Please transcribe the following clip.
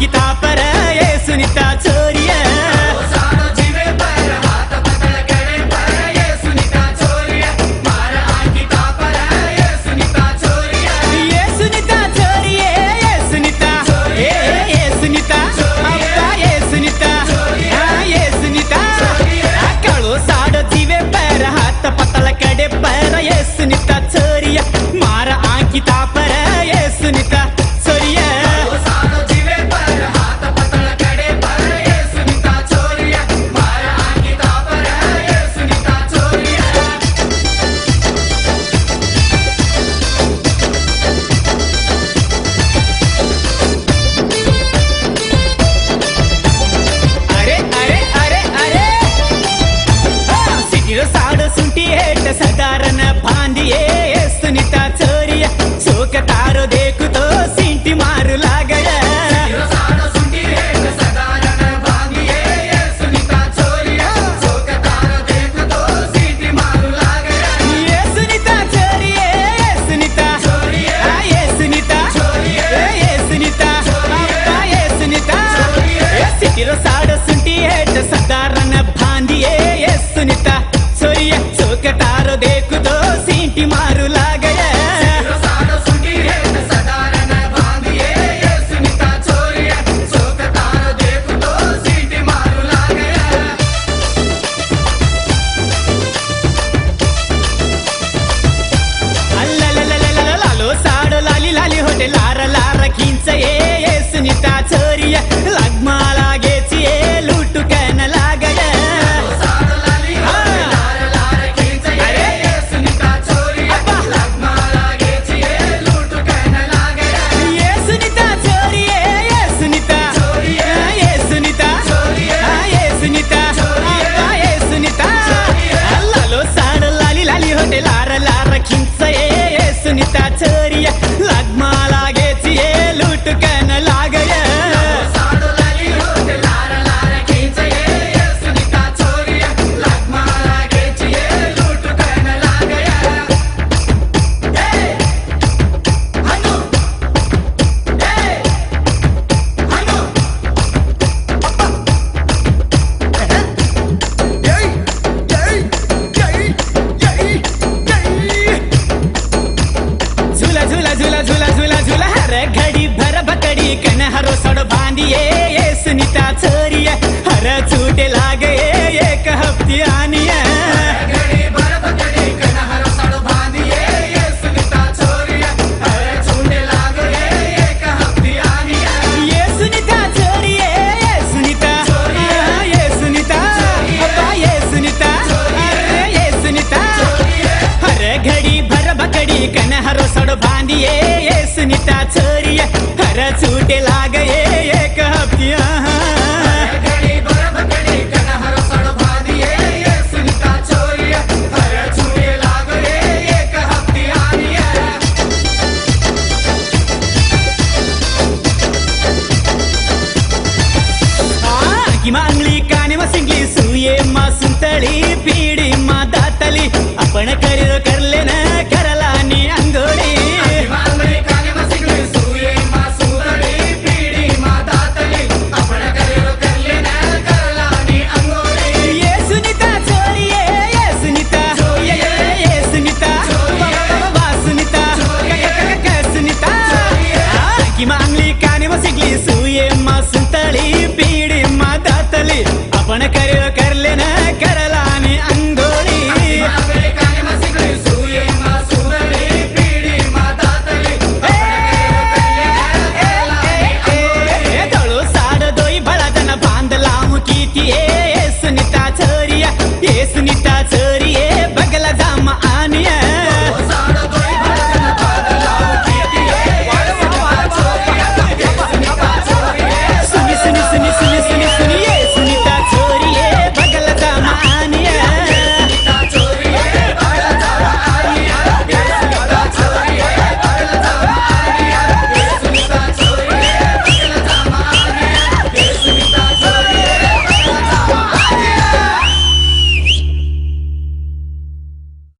अंकिता पर ये सुनीता छोरिया सुनीता छोरिया मारा अंकिता पर ये सुनीता छोरिया जीवे पर हाथ पतल कड़े पर ये सुनीता छोरिया मारा अंकिता पर ये सुनीता छोरिया अरे अरे अरे अरे सिटी साड़ सुंटी हेट साधारण बांधिए सुनीता छोरिया शोक तारो देखो तो सींटी मारू लागया साधारण बांधिए सुनीता छोरिया शोक तारो देखो तो सींटी मारू लागया लालो साड़ो लाली लाली होटे लारा लारा खींच ये सुनीता छोरिया लगमा लागे लूटू कहन लागया सुनीता छोरिया लगमा लागे लूट कहन लागया घड़ी भर बकड़ी कन हरो सड़ बांधिए ये सुनीता छोरिया हर